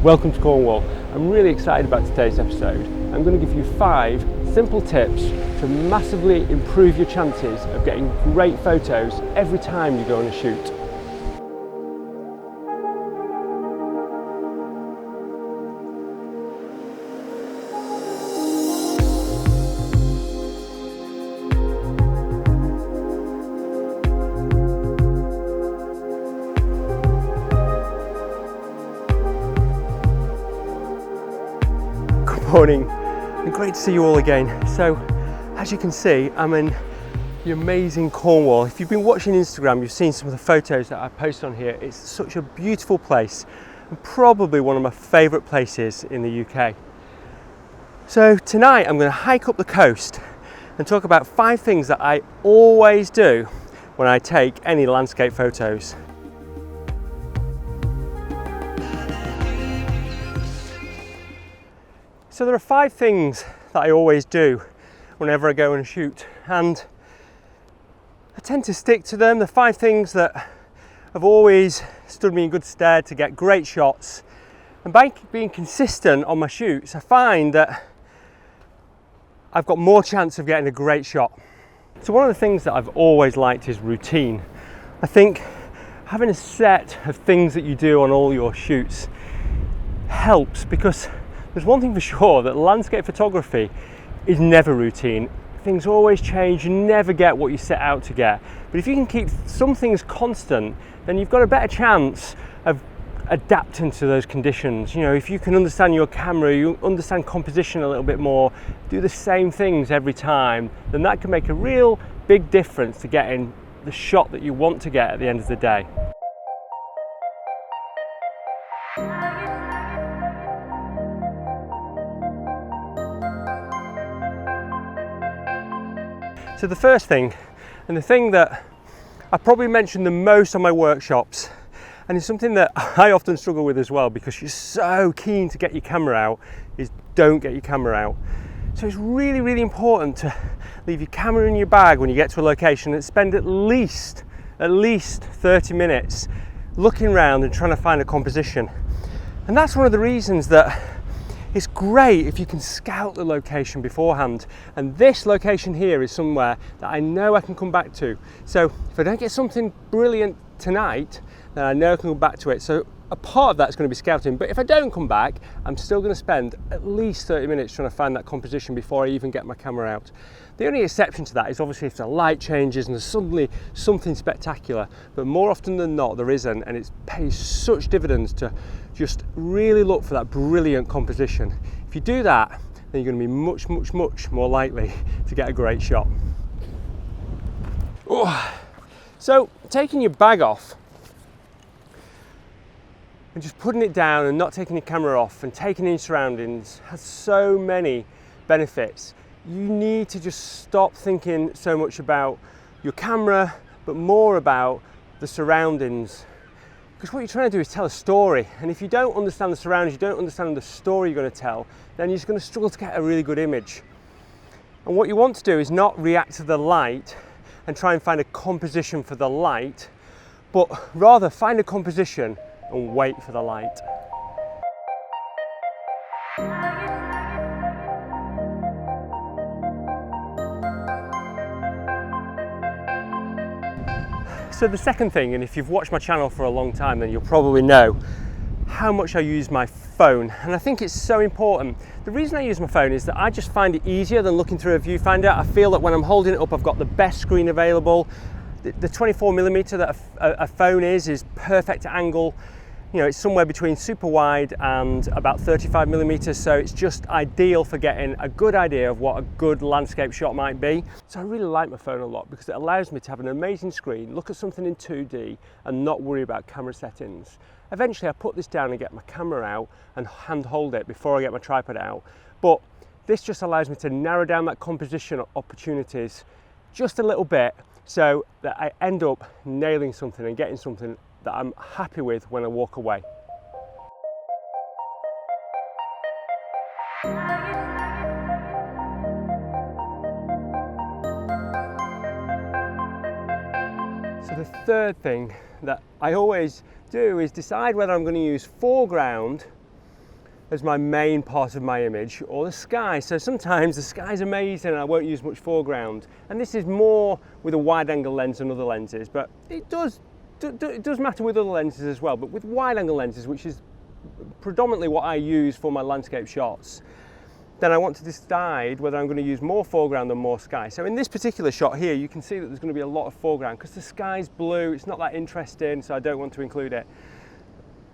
Welcome to Cornwall. I'm really excited about today's episode. I'm going to give you 5 simple tips to massively improve your chances of getting great photos every time you go on a shoot. Morning, and great to see you all again. So as you can see, I'm in the amazing Cornwall. If you've been watching Instagram, you've seen some of the photos that I post on here. It's such a beautiful place and probably one of my favourite places in the UK. So tonight I'm going to hike up the coast and talk about 5 things that I always do when I take any landscape photos. So there are 5 things that I always do whenever I go and shoot, and I tend to stick to them. The 5 things that have always stood me in good stead to get great shots, and by being consistent on my shoots, I find that I've got more chance of getting a great shot. So one of the things that I've always liked is routine. I think having a set of things that you do on all your shoots helps, because there's one thing for sure, that landscape photography is never routine. Things always change, you never get what you set out to get. But if you can keep some things constant, then you've got a better chance of adapting to those conditions. You know, if you can understand your camera, you understand composition a little bit more, do the same things every time, then that can make a real big difference to getting the shot that you want to get at the end of the day. So the first thing, and the thing that I probably mention the most on my workshops, and it's something that I often struggle with as well because you're so keen to get your camera out, is don't get your camera out. So it's really, really important to leave your camera in your bag when you get to a location and spend at least 30 minutes looking around and trying to find a composition. And that's one of the reasons that it's great if you can scout the location beforehand, and this location here is somewhere that I know I can come back to. So if I don't get something brilliant tonight, then I know I can come back to it. So a part of that's going to be scouting, but if I don't come back, I'm still going to spend at least 30 minutes trying to find that composition before I even get my camera out. The only exception to that is obviously if the light changes and there's suddenly something spectacular, but more often than not there isn't, and it pays such dividends to just really look for that brilliant composition. If you do that, then you're going to be much more likely to get a great shot. So taking your bag off and just putting it down and not taking your camera off and taking in surroundings has so many benefits. You need to just stop thinking so much about your camera, but more about the surroundings. Because what you're trying to do is tell a story, and if you don't understand the surroundings, you don't understand the story you're going to tell, then you're just going to struggle to get a really good image. And what you want to do is not react to the light and try and find a composition for the light, but rather find a composition and wait for the light. So the second thing, and if you've watched my channel for a long time, then you'll probably know how much I use my phone, and I think it's so important. The reason I use my phone is that I just find it easier than looking through a viewfinder. I feel that when I'm holding it up, I've got the best screen available. The 24mm that a phone is perfect angle. You know, it's somewhere between super wide and about 35mm, so it's just ideal for getting a good idea of what a good landscape shot might be. So I really like my phone a lot because it allows me to have an amazing screen, look at something in 2D and not worry about camera settings. Eventually I put this down and get my camera out and hand hold it before I get my tripod out, but this just allows me to narrow down that composition opportunities just a little bit so that I end up nailing something and getting something that I'm happy with when I walk away. So the third thing that I always do is decide whether I'm going to use foreground as my main part of my image, or the sky. So sometimes the sky's amazing and I won't use much foreground. And this is more with a wide angle lens than other lenses, but it does matter with other lenses as well. But with wide angle lenses, which is predominantly what I use for my landscape shots, then I want to decide whether I'm going to use more foreground or more sky. So in this particular shot here, you can see that there's going to be a lot of foreground because the sky's blue, it's not that interesting, so I don't want to include it.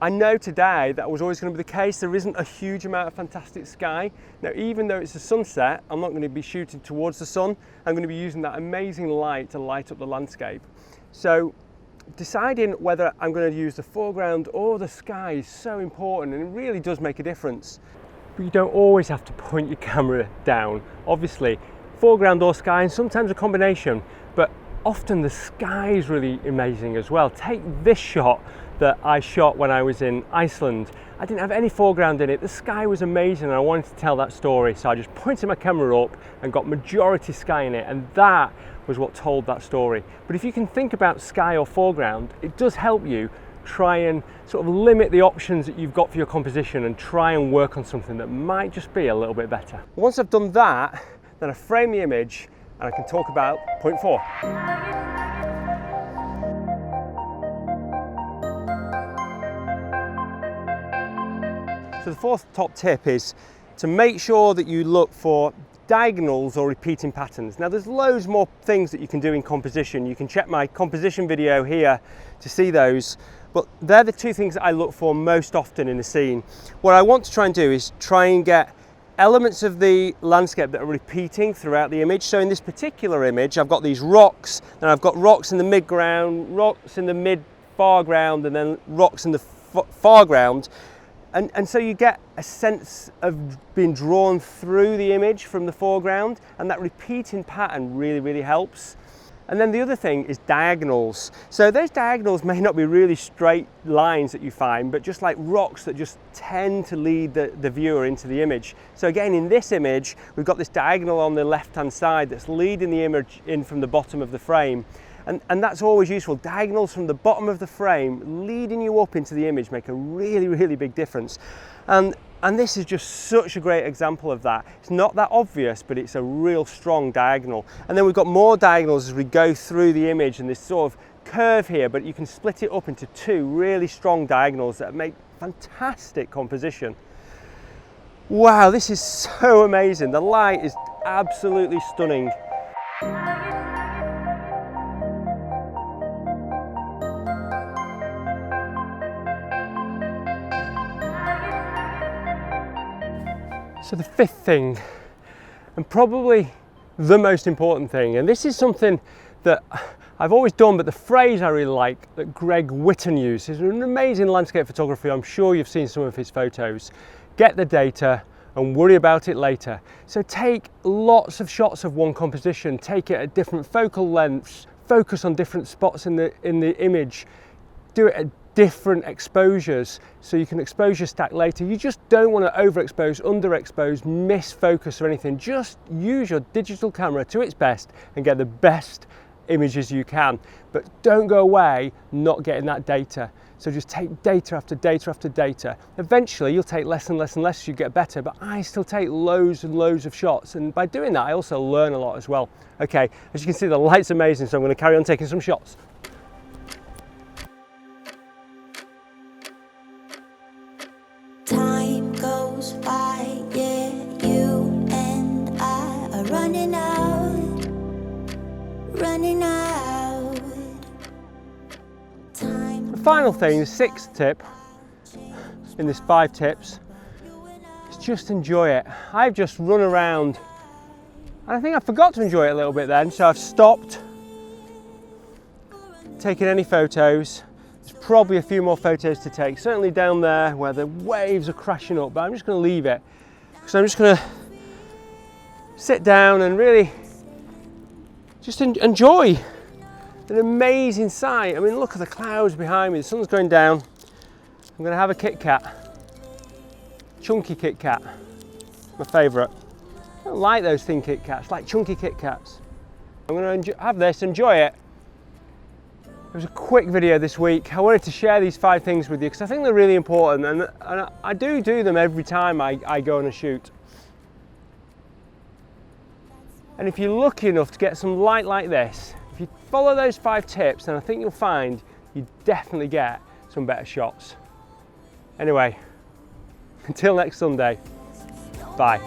I know today that was always going to be the case. There isn't a huge amount of fantastic sky. Now, even though it's a sunset, I'm not going to be shooting towards the sun. I'm going to be using that amazing light to light up the landscape. So deciding whether I'm going to use the foreground or the sky is so important, and it really does make a difference. But you don't always have to point your camera down. Obviously, foreground or sky, and sometimes a combination, but often the sky is really amazing as well. Take this shot that I shot when I was in Iceland. I didn't have any foreground in it. The sky was amazing and I wanted to tell that story, so I just pointed my camera up and got majority sky in it, and that was what told that story. But if you can think about sky or foreground, it does help you try and sort of limit the options that you've got for your composition and try and work on something that might just be a little bit better. Once I've done that, then I frame the image and I can talk about point 4. So the fourth top tip is to make sure that you look for diagonals or repeating patterns. Now there's loads more things that you can do in composition. You can check my composition video here to see those, but they're the two things that I look for most often in a scene. What I want to try and do is try and get elements of the landscape that are repeating throughout the image. So in this particular image, I've got these rocks, and I've got rocks in the mid-ground, rocks in the mid-foreground, and then rocks in the foreground. And so you get a sense of being drawn through the image from the foreground, and that repeating pattern really helps. And then the other thing is diagonals. So those diagonals may not be really straight lines that you find, but just like rocks that just tend to lead the viewer into the image. So again, in this image, we've got this diagonal on the left-hand side that's leading the image in from the bottom of the frame. And that's always useful. Diagonals from the bottom of the frame leading you up into the image make a really big difference. And this is just such a great example of that. It's not that obvious, but it's a real strong diagonal. And then we've got more diagonals as we go through the image, and this sort of curve here, but you can split it up into two really strong diagonals that make fantastic composition. Wow, this is so amazing. The light is absolutely stunning. So the fifth thing, and probably the most important thing, and this is something that I've always done, but the phrase I really like that Greg Whitten used, is an amazing landscape photographer. I'm sure you've seen some of his photos. Get the data and worry about it later. So take lots of shots of one composition, take it at different focal lengths, focus on different spots in the image, do it at different exposures so you can exposure stack later. You just don't want to overexpose, underexpose, miss focus or anything. Just use your digital camera to its best and get the best images you can, but don't go away not getting that data. So just take data after data after data. Eventually you'll take less and less and less as you get better, but I still take loads and loads of shots, and by doing that I also learn a lot as well. Okay, as you can see, the light's amazing, so I'm going to carry on taking some shots. The final thing, the sixth tip in this 5 tips, is just enjoy it. I've just run around and I think I forgot to enjoy it a little bit then, so I've stopped taking any photos. There's probably a few more photos to take, certainly down there where the waves are crashing up, but I'm just going to leave it. So I'm just going to sit down and really just enjoy an amazing sight. I mean, look at the clouds behind me, the sun's going down. I'm going to have a Kit Kat, chunky Kit Kat, my favourite. I don't like those thin Kit Kats, like chunky Kit Kats. I'm going to have this, enjoy it, It was a quick video this week. I wanted to share these 5 things with you because I think they're really important, and I do them every time I go on a shoot. And if you're lucky enough to get some light like this, if you follow those 5 tips, then I think you'll find you definitely get some better shots. Anyway, until next Sunday, bye.